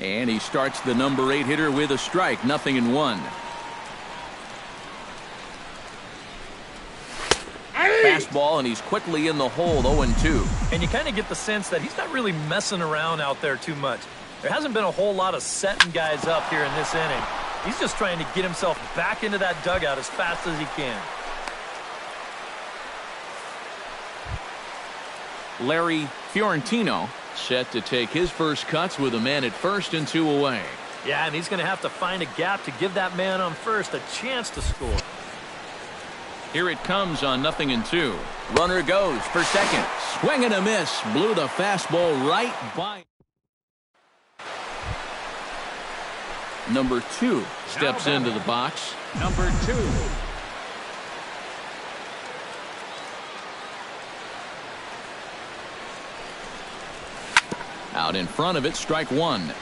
And he starts the number 8 hitter with a strike, 0-1. Fastball, and he's quickly in the hole, 0-2. And you kind of get the sense that he's not really messing around out there too much. There hasn't been a whole lot of setting guys up here in this inning. He's just trying to get himself back into that dugout as fast as he can. Larry Fiorentino set to take his first cuts with a man at first and 2 away. Yeah, and he's going to have to find a gap to give that man on first a chance to score. Here it comes on 0-2. Runner goes for second. Swing and a miss. Blew the fastball right by. Number 2 steps into the box. Number 2. Out in front of it, strike 1.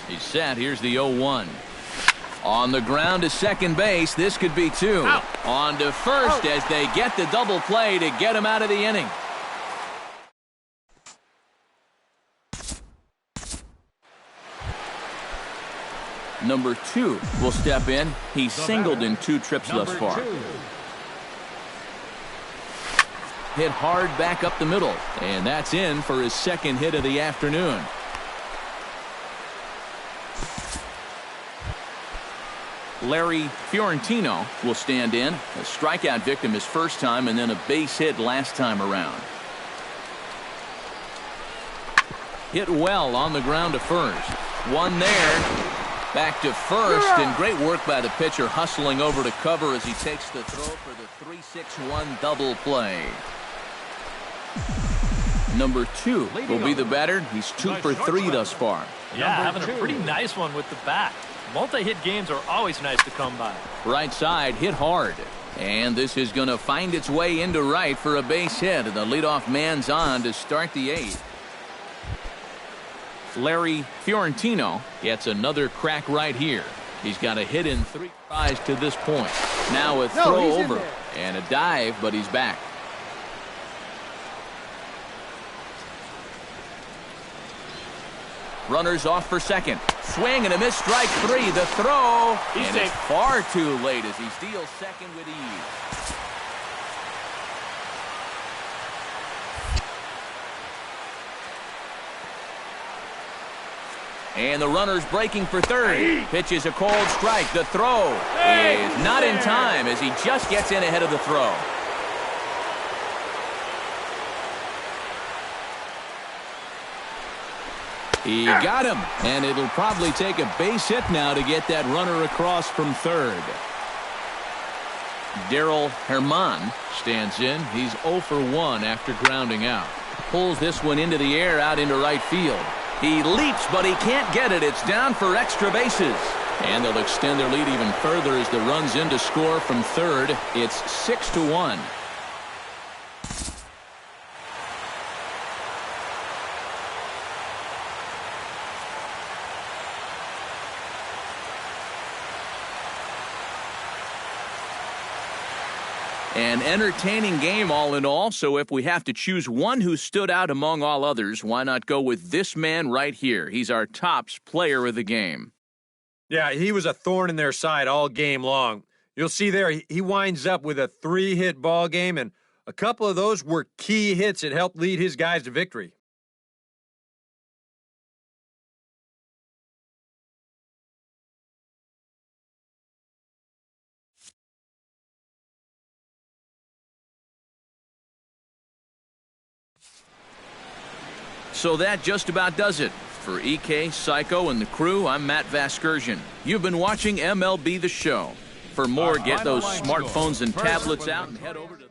He's set. Here's the 0-1. On the ground to second base. This could be 2. Out. On to first as they get the double play to get him out of the inning. Number 2 will step in. He's singled in 2 trips thus far. 2. Hit hard back up the middle, and that's in for his second hit of the afternoon. Larry Fiorentino will stand in. A strikeout victim his first time, and then a base hit last time around. Hit well on the ground to first. One there. Back to first, and great work by the pitcher hustling over to cover as he takes the throw for the 3-6-1 double play. Number 2 will be the batter. He's 2 for 3 thus far. Yeah, having a pretty nice one with the bat. Multi-hit games are always nice to come by. Right side, hit hard. And this is going to find its way into right for a base hit. And the leadoff man's on to start the 8th. Larry Fiorentino gets another crack right here. He's got a hit in 3 tries to this point. Now a throw over and a dive, but he's back. Runners off for second. Swing and a miss, strike 3. The throw, and it's far too late as he steals second with ease. And the runner's breaking for third. Pitches a cold strike. The throw is not in time as he just gets in ahead of the throw. He got him, and it'll probably take a base hit now to get that runner across from third. Darrell Herman stands in. He's 0 for 1 after grounding out. Pulls this one into the air out into right field. He leaps, but he can't get it. It's down for extra bases. And they'll extend their lead even further as the run's in to score from third. It's 6-1. An entertaining game all in all, so if we have to choose one who stood out among all others, why not go with this man right here? He's our tops player of the game. Yeah, he was a thorn in their side all game long. You'll see there, he winds up with a 3-hit ball game, and a couple of those were key hits that helped lead his guys to victory. So that just about does it. For EK, Psycho, and the crew, I'm Matt Vasgersian. You've been watching MLB The Show. For more, get those smartphones and tablets out and head over to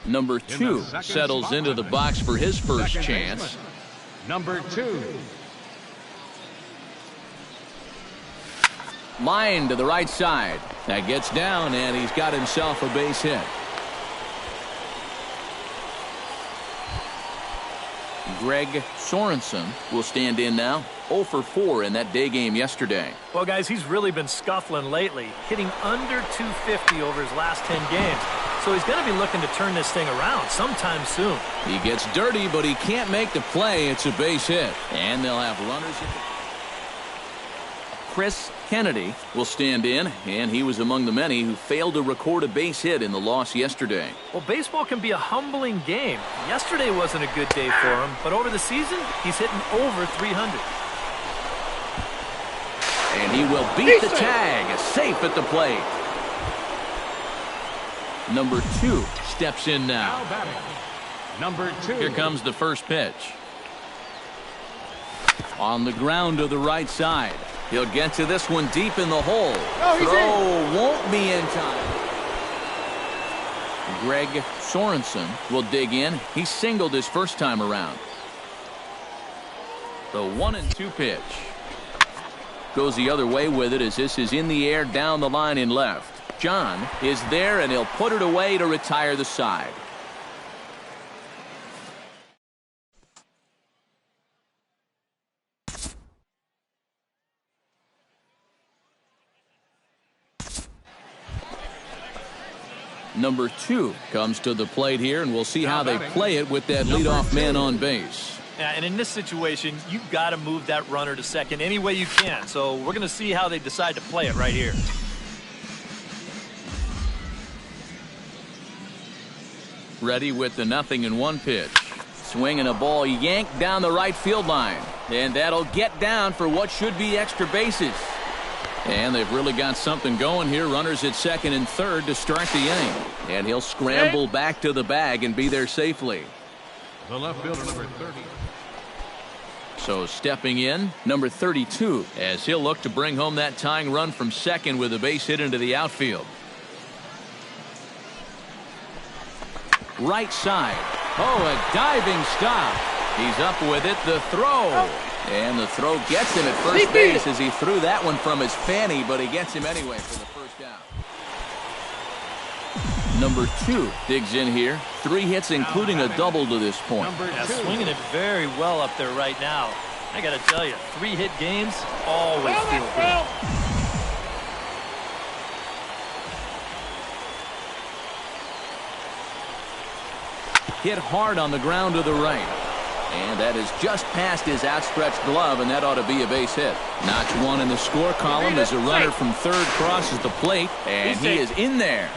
Number 2 settles into the box for his first chance. Number 2. Line to the right side. That gets down, and he's got himself a base hit. Greg Sorensen will stand in now. 0 for 4 in that day game yesterday. Well, guys, he's really been scuffling lately, hitting under 250 over his last 10 games. So he's going to be looking to turn this thing around sometime soon. He gets dirty, but he can't make the play. It's a base hit. And they'll have runners. Chris Kennedy will stand in, and he was among the many who failed to record a base hit in the loss yesterday. Well, baseball can be a humbling game. Yesterday wasn't a good day for him, but over the season, he's hitting over 300. And he will beat the tag. Safe at the plate. Number 2 steps in now. Number 2. Here comes the first pitch. On the ground to the right side. He'll get to this one deep in the hole. Throw won't be in time. Greg Sorensen will dig in. He singled his first time around. The 1-2 pitch. Goes the other way with it as this is in the air down the line in left. John is there and he'll put it away to retire the side. Number 2 comes to the plate here, and we'll see how they play it with that leadoff man on base. Yeah, and in this situation, you've got to move that runner to second any way you can. So we're going to see how they decide to play it right here. Ready with the 0-1 pitch. Swinging a ball yanked down the right field line. And that'll get down for what should be extra bases. And they've really got something going here. Runners at second and third to start the inning. And he'll scramble back to the bag and be there safely. The left fielder, number 30. So stepping in, number 32, as he'll look to bring home that tying run from second with a base hit into the outfield. Right side. Oh, a diving stop. He's up with it. The throw. And the throw gets him at first base as he threw that one from his fanny, but he gets him anyway for the first out. Number 2 digs in here. 3 hits, including a double to this point. Swinging it very well up there right now. I got to tell you, 3-hit games always feel good. Hit hard on the ground to the right. And that is just past his outstretched glove, and that ought to be a base hit. Notch 1 in the score column as a runner from third crosses the plate, and he is in there.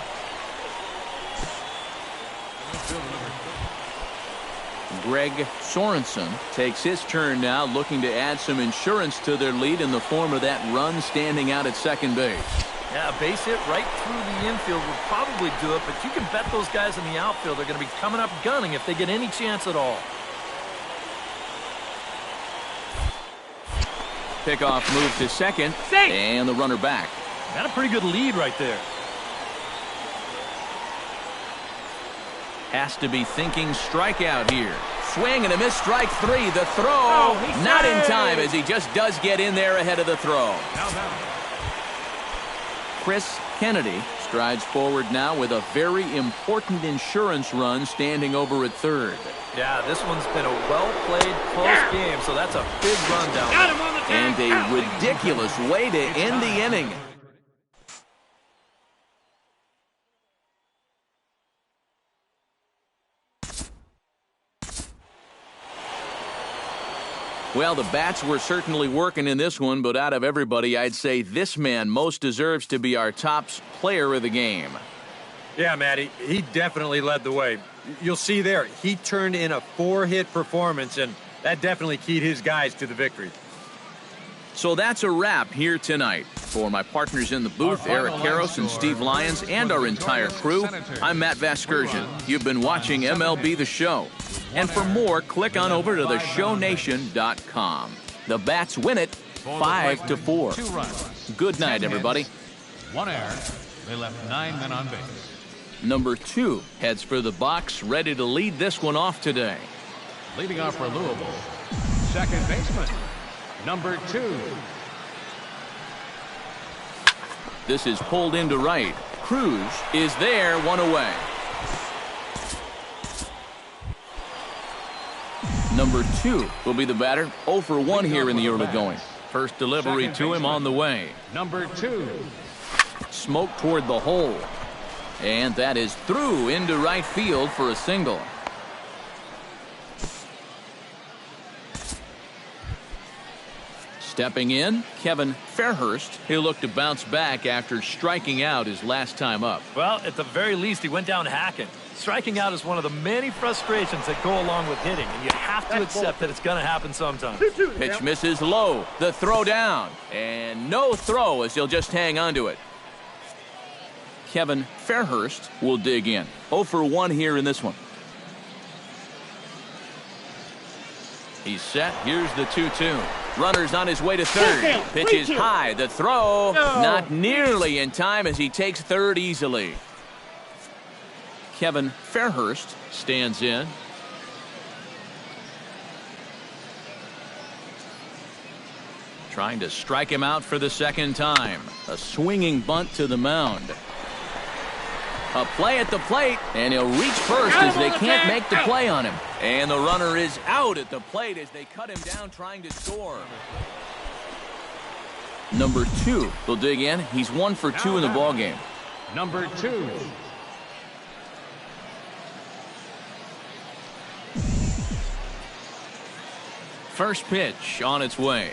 Greg Sorensen takes his turn now, looking to add some insurance to their lead in the form of that run standing out at second base. Yeah, a base hit right through the infield would probably do it, but you can bet those guys in the outfield are going to be coming up gunning if they get any chance at all. Pickoff move to second, and the runner back. Got a pretty good lead right there. Has to be thinking strikeout here. Swing and a miss, strike 3. The throw, not in time as he just does get in there ahead of the throw. Chris Kennedy strides forward now with a very important insurance run standing over at third. Yeah, this one's been a well-played, close game, so that's a big run down there. And a ridiculous way to end the inning. Well, the bats were certainly working in this one, but out of everybody, I'd say this man most deserves to be our top player of the game. Yeah, Matty, he definitely led the way. You'll see there, he turned in a 4-hit performance, and that definitely keyed his guys to the victory. So that's a wrap here tonight. For my partners in the booth, Eric Karros and Steve Lyons, and our entire crew, I'm Matt Vasgersian. You've been watching MLB The Show. And for more, click on over to theshownation.com. The Bats win it 5-4. 2 runs. Good night, everybody. 1 error. They left 9 men on base. Number 2 heads for the box, ready to lead this one off today. Leading off for Louisville, second baseman, number 2. This is pulled into right. Cruz is there, 1 away. Number 2 will be the batter, 0 for 1 here in the early going. First delivery to him on the way. Number 2. Smoke toward the hole. And that is through into right field for a single. Stepping in, Kevin Fairhurst. He'll look to bounce back after striking out his last time up. Well, at the very least, he went down hacking. Striking out is one of the many frustrations that go along with hitting, and you have to accept that it's going to happen sometime. Pitch misses low. The throw down. And no throw as he'll just hang on to it. Kevin Fairhurst will dig in. 0 for 1 here in this one. He's set. Here's the 2-2. Runner's on his way to third. Pitch is high. The throw not nearly in time as he takes third easily. Kevin Fairhurst stands in. Trying to strike him out for the second time. A swinging bunt to the mound. A play at the plate, and he'll reach first as they can't make the play on him. And the runner is out at the plate as they cut him down trying to score. Number 2 will dig in. He's 1 for 2 in the ballgame. Number 2. First pitch on its way.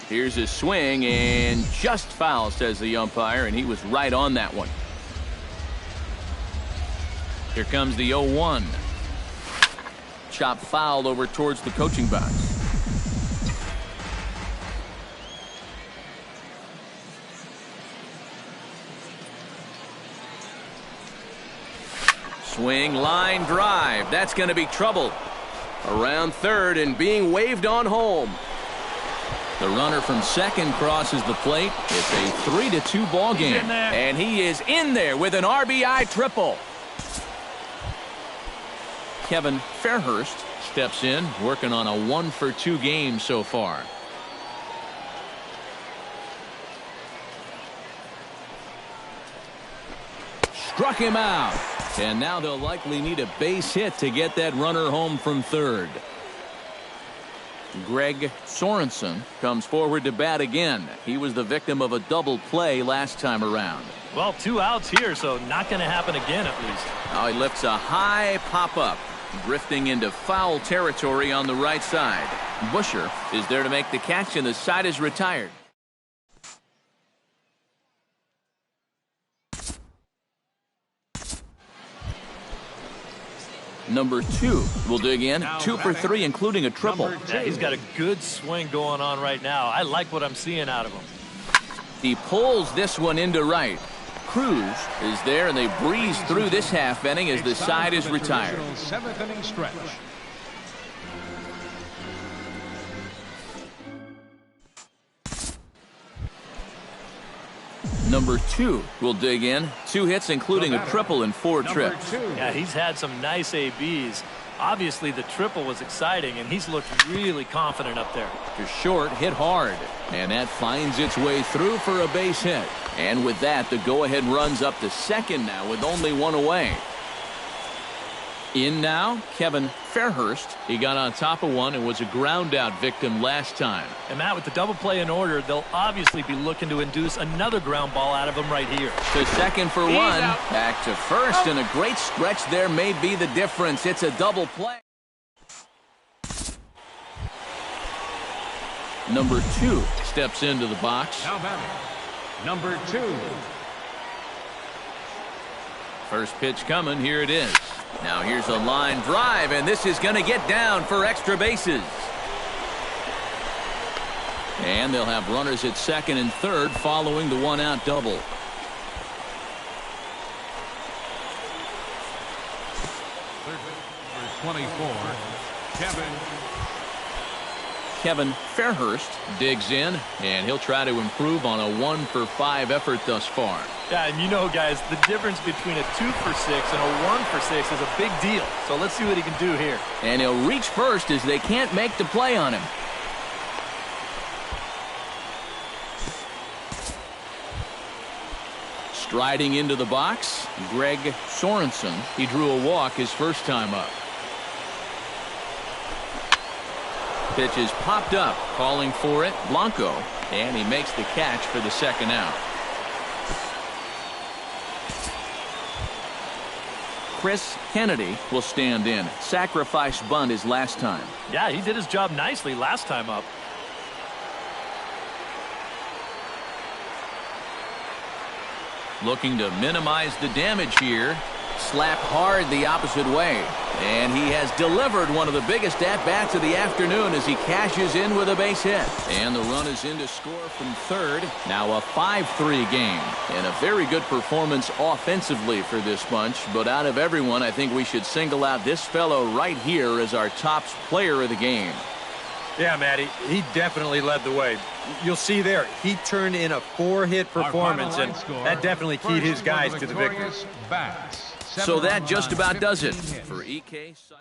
Here's his swing, and just foul, says the umpire, and he was right on that one. Here comes the 0-1. Chop foul over towards the coaching box. Swing, line drive. That's going to be trouble. Around third and being waved on home. The runner from second crosses the plate. It's a 3-2 ball game. And he is in there with an RBI triple. Kevin Fairhurst steps in, working on a 1 for 2 game so far. Struck him out. And now they'll likely need a base hit to get that runner home from third. Greg Sorensen comes forward to bat again. He was the victim of a double play last time around. Well, 2 outs here, so not going to happen again at least. Now he lifts a high pop-up, drifting into foul territory on the right side. Busher is there to make the catch, and the side is retired. Number 2 will dig in. 2 for 3, including a triple. Yeah, he's got a good swing going on right now. I like what I'm seeing out of him. He pulls this one into right. Cruz is there, and they breeze through this half inning as the side is retired. 7th inning stretch. Number 2 will dig in. 2 hits, including a triple and 4 trips. Yeah, he's had some nice ABs. Obviously, the triple was exciting, and he's looked really confident up there. Just short, hit hard, and that finds its way through for a base hit. And with that, the go-ahead runs up to second now with only 1 away. In now, Kevin Fairhurst. He got on top of one and was a ground-out victim last time. And, Matt, with the double play in order, they'll obviously be looking to induce another ground ball out of him right here. To second for 1. Back to first, and a great stretch there may be the difference. It's a double play. Number 2 steps into the box. Now batting, number 2. First pitch coming. Here it is. Now here's a line drive, and this is going to get down for extra bases. And they'll have runners at second and third following the 1-out double. Number 24, Kevin Fairhurst digs in, and he'll try to improve on a 1 for 5 effort thus far. Yeah, and you know, guys, the difference between a 2 for 6 and a 1 for 6 is a big deal. So let's see what he can do here. And he'll reach first as they can't make the play on him. Striding into the box, Greg Sorensen. He drew a walk his first time up. Pitch is popped up, calling for it, Blanco, and he makes the catch for the second out. Chris Kennedy will stand in. Sacrifice bunt his last time. Yeah, he did his job nicely last time up. Looking to minimize the damage here. Slap hard the opposite way. And he has delivered one of the biggest at-bats of the afternoon as he cashes in with a base hit. And the run is in to score from third. Now a 5-3 game. And a very good performance offensively for this bunch. But out of everyone, I think we should single out this fellow right here as our top player of the game. Yeah, Matty, he definitely led the way. You'll see there, he turned in a 4-hit performance, and that definitely keyed his guys to the victory. So that just about does it for EK Psych.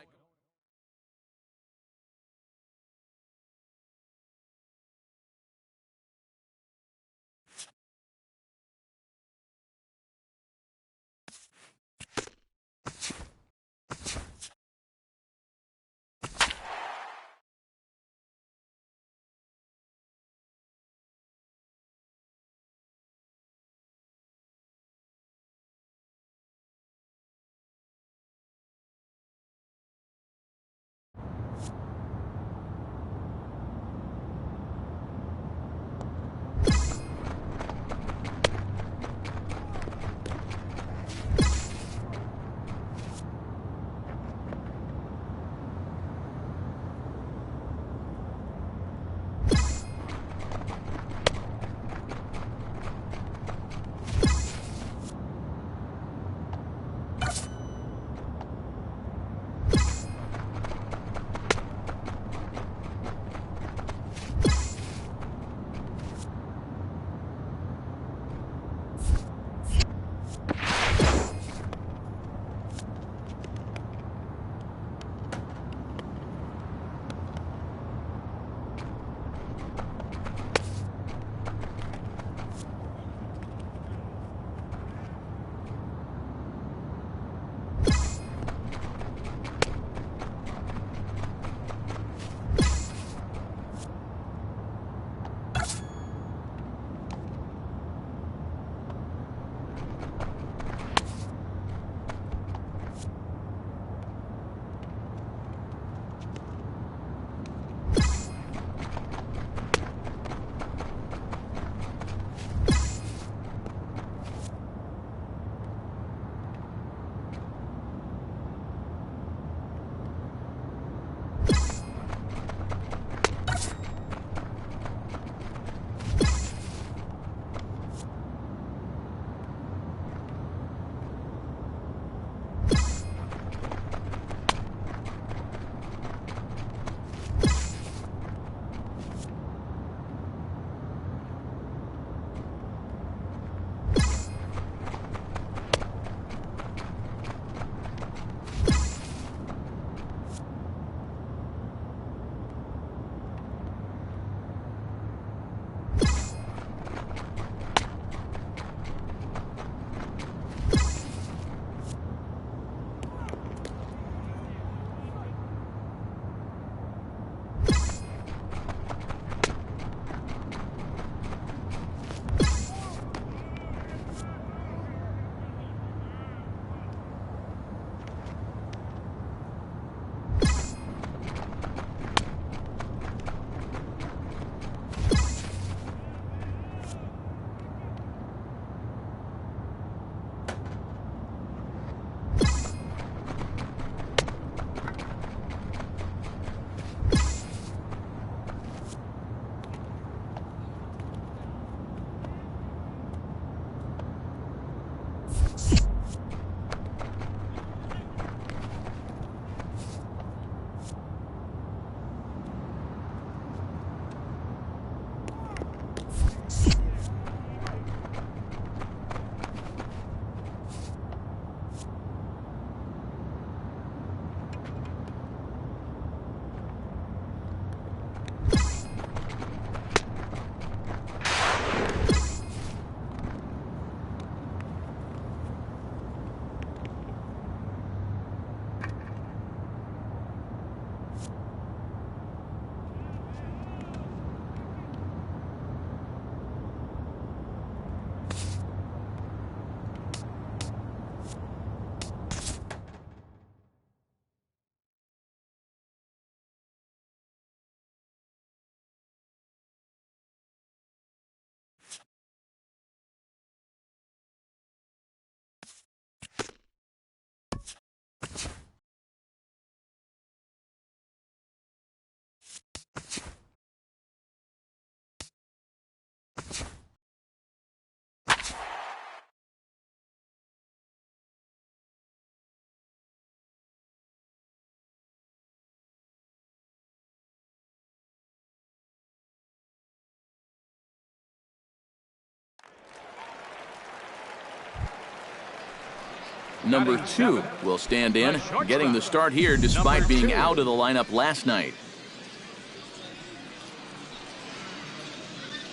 Number 2 will stand in, getting the start here despite being out of the lineup last night.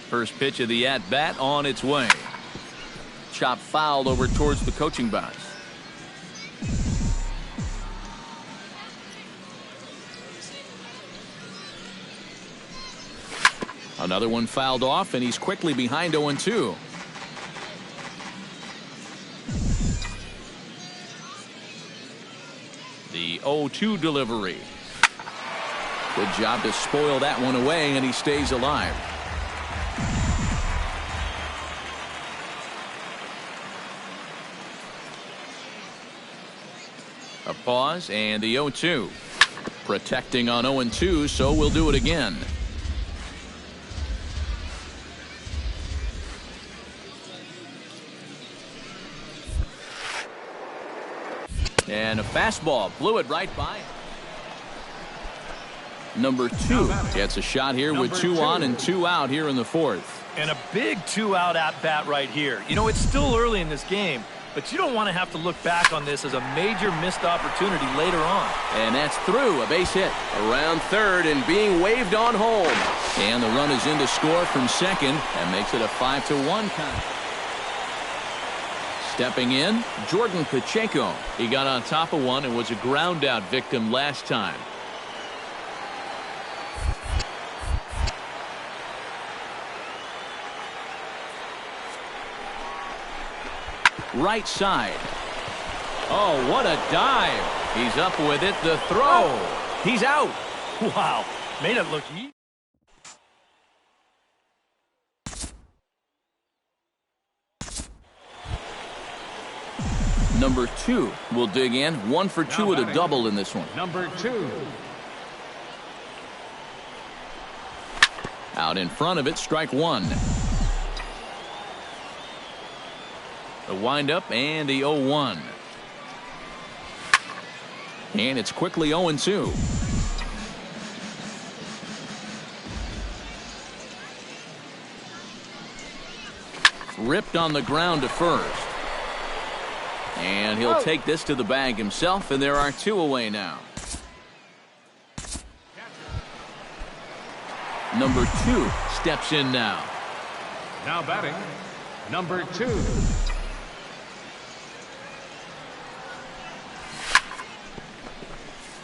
First pitch of the at-bat on its way. Chop fouled over towards the coaching box. Another one fouled off, and he's quickly behind 0-2. The 0-2 delivery. Good job to spoil that one away, and he stays alive. A pause, and the 0-2. Protecting on 0-2, so we'll do it again. And a fastball blew it right by him. Number 2 gets a shot here with 2 on and 2 out here in the 4th. And a big 2-out at-bat right here. You know, it's still early in this game, but you don't want to have to look back on this as a major missed opportunity later on. And that's through, a base hit around third and being waved on home. And the run is in to score from second and makes it a 5-1 count. Stepping in, Jordan Pacheco. He got on top of one and was a ground out victim last time. Right side. Oh, what a dive. He's up with it. The throw. He's out. Wow. Made it look easy. Number 2 will dig in. 1 for 2 with a double in this one. Number 2. Out in front of it, strike 1. The windup and the 0-1. And it's quickly 0-2. Ripped on the ground to first. And he'll take this to the bag himself, and there are 2 away now. Number 2 steps in now. Now batting, number 2.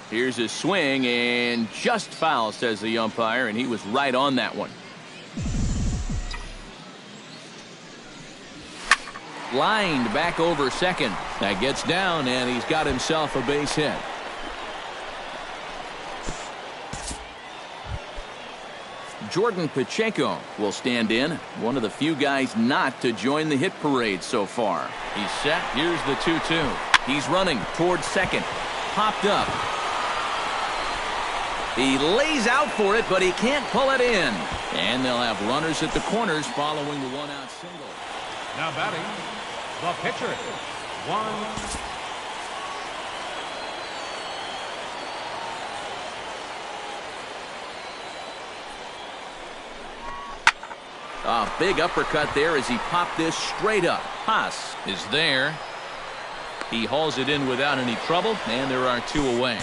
Here's his swing, and just foul, says the umpire, and he was right on that one. Lined back over second. That gets down, and he's got himself a base hit. Jordan Pacheco will stand in. One of the few guys not to join the hit parade so far. He's set. Here's the 2-2. He's running towards second. Popped up. He lays out for it, but he can't pull it in. And they'll have runners at the corners following the 1-out single. Now batting, the pitcher. 1. A big uppercut there as he popped this straight up. Haas is there. He hauls it in without any trouble, and there are 2 away.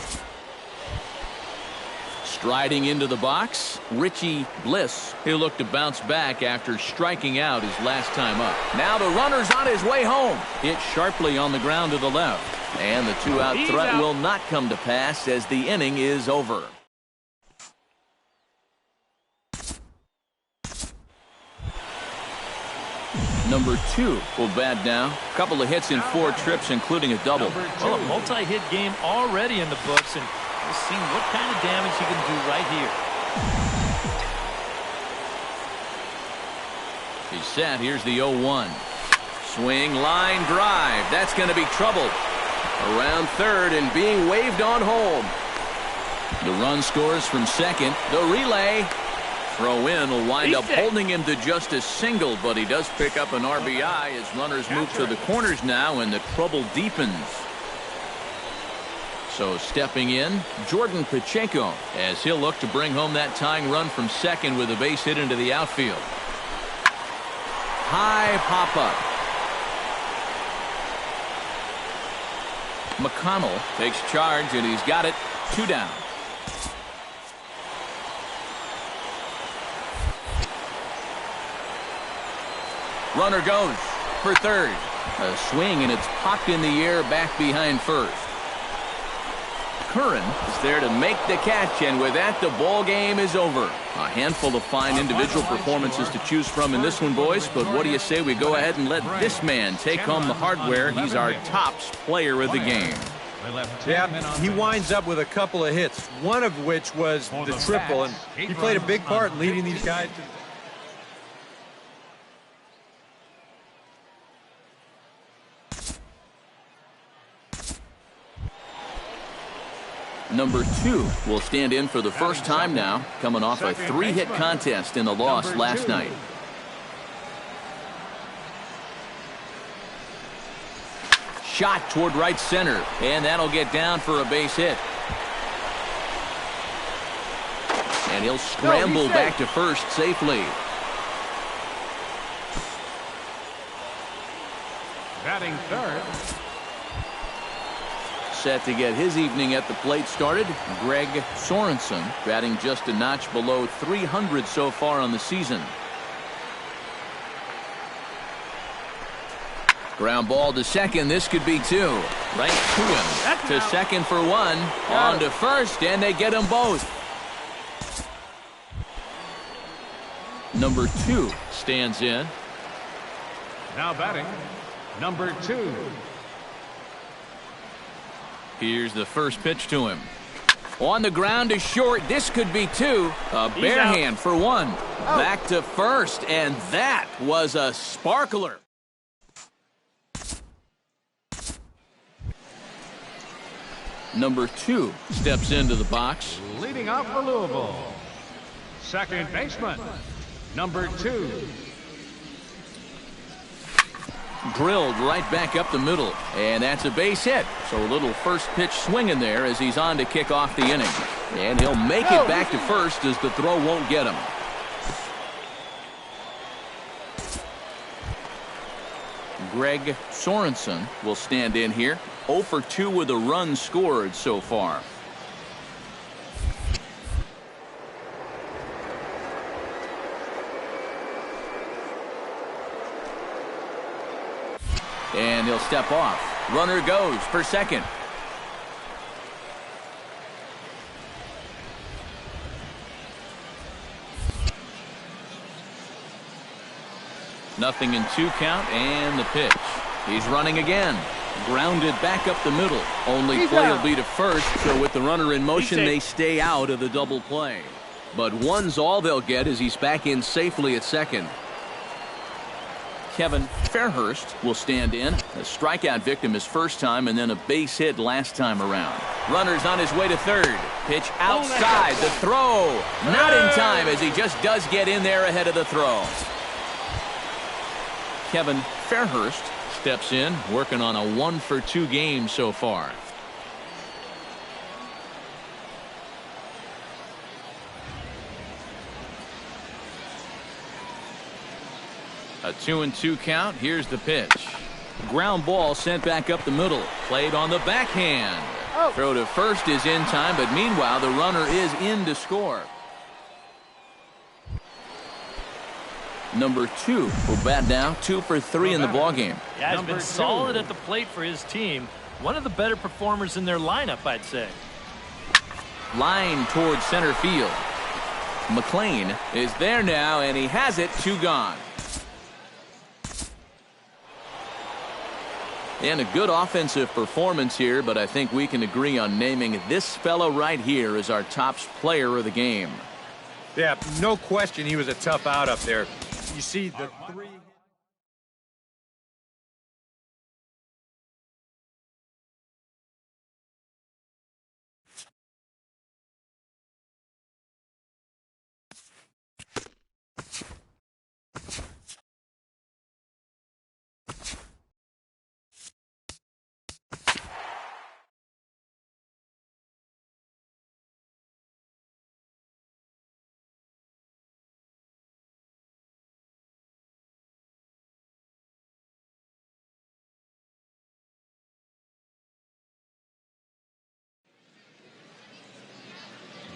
Striding into the box, Richie Bliss. He'll look to bounce back after striking out his last time up. Now the runner's on his way home. Hit sharply on the ground to the left. And the 2-out threat will not come to pass as the inning is over. Number 2 will bat now. A couple of hits in 4 trips, including a double. Well, a multi-hit game already in the books, and we'll see what kind of damage he can do right here. He's set. Here's the 0-1. Swing, line, drive. That's going to be trouble. Around third and being waved on home. The run scores from second. The relay. Throw in will wind up holding him to just a single, but he does pick up an RBI as runners move to the corners now and the trouble deepens. So stepping in, Jordan Pacheco, as he'll look to bring home that tying run from second with a base hit into the outfield. High pop-up. McConnell takes charge, and he's got it. 2 down. Runner goes for third. A swing, and it's popped in the air back behind first. Curran is there to make the catch, and with that, the ball game is over. A handful of fine individual performances to choose from in this one, boys, but what do you say we go ahead and let this man take home the hardware? He's our tops player of the game. Yeah, he winds up with a couple of hits, one of which was the triple, and he played a big part in leading these guys to... Number 2 will stand in for the first time now, coming off a 3-hit contest in the loss last night. Shot toward right center, and that'll get down for a base hit. And he'll scramble back to first safely. Batting third. Set to get his evening at the plate started, Greg Sorensen, batting just a notch below 300 so far on the season. Ground ball to second. This could be 2. Right to him. To second for 1. On to first, and they get them both. Number 2 stands in. Now batting, number 2. Here's the first pitch to him. On the ground to short. This could be 2. A bare hand for 1. Back to first, and that was a sparkler. Number 2 steps into the box. Leading off for Louisville, second baseman, number 2. Drilled right back up the middle, and that's a base hit. So a little first pitch swing in there as he's on to kick off the inning. And he'll make it back to first as the throw won't get him. Greg Sorensen will stand in here. 0 for 2 with a run scored so far. And he'll step off. Runner goes for second. Nothing in 2 count, and the pitch. He's running again. Grounded back up the middle. Only play will be to first, so with the runner in motion, they stay out of the double play. But 1's all they'll get as he's back in safely at second. Kevin Fairhurst will stand in. A strikeout victim his first time, and then a base hit last time around. Runner's on his way to third. Pitch outside. The throw. Not in time, as he just does get in there ahead of the throw. Kevin Fairhurst steps in, working on a 1 for 2 game so far. A 2-2 count. Here's the pitch. Ground ball sent back up the middle. Played on the backhand. Throw to first is in time, but meanwhile the runner is in to score. Number 2 will bat now. 2 for 3 in the ballgame. Yeah, he's been solid at the plate for his team. One of the better performers in their lineup, I'd say. Line towards center field. McLean is there now, and he has it. 2 gone. And a good offensive performance here, but I think we can agree on naming this fellow right here as our tops player of the game. Yeah, no question he was a tough out up there. You see the 3...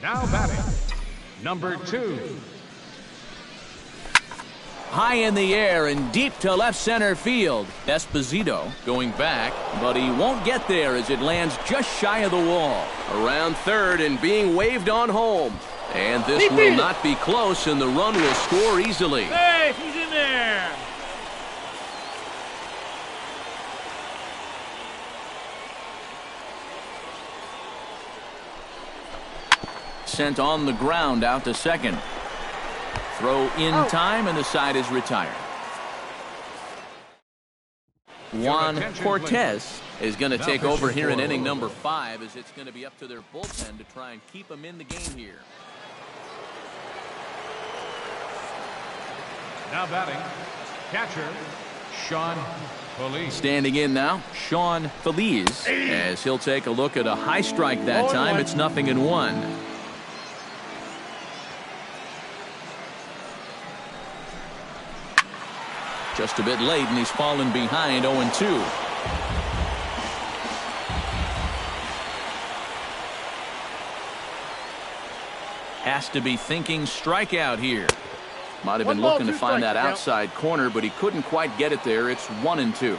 Now batting, number 2. High in the air and deep to left center field. Esposito going back, but he won't get there as it lands just shy of the wall. Around third and being waved on home. And this will not be close, and the run will score easily. Hey, he's in there. Sent on the ground out to second. Throw in time, and the side is retired. Juan Cortez is going to take over here in inning number 5, as it's going to be up to their bullpen to try and keep them in the game here. Now batting, catcher, Sean Feliz. Standing in now, Sean Feliz, as he'll take a look at a high strike that time. It's 0-1. Just a bit late, and he's fallen behind 0-2. Has to be thinking strikeout here. Might have been looking to find that outside corner, but he couldn't quite get it there. It's 1-2.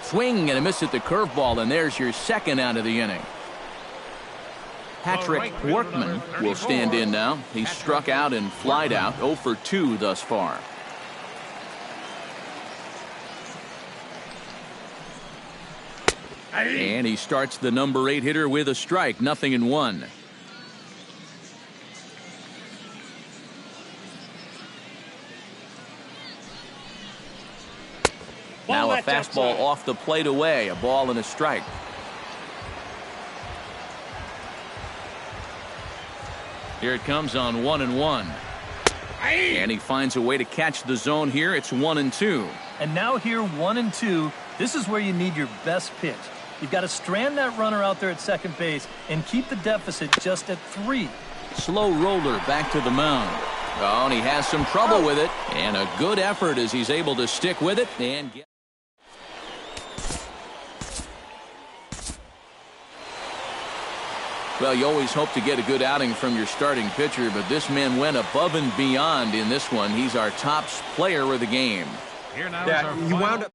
Swing and a miss at the curveball, and there's your second out of the inning. Patrick Workman will stand in now. He's struck out and flied out, 0 for 2 thus far. And he starts the number 8 hitter with a strike, 0-1. Now a fastball off the plate away, a ball and a strike. Here it comes on 1-1. And he finds a way to catch the zone here. It's 1-2. And now here 1-2. This is where you need your best pitch. You've got to strand that runner out there at second base and keep the deficit just at 3. Slow roller back to the mound. Oh, and he has some trouble with it. And a good effort as he's able to stick with it and get. Well, you always hope to get a good outing from your starting pitcher, but this man went above and beyond in this one. He's our top player of the game. Here now is our he wound up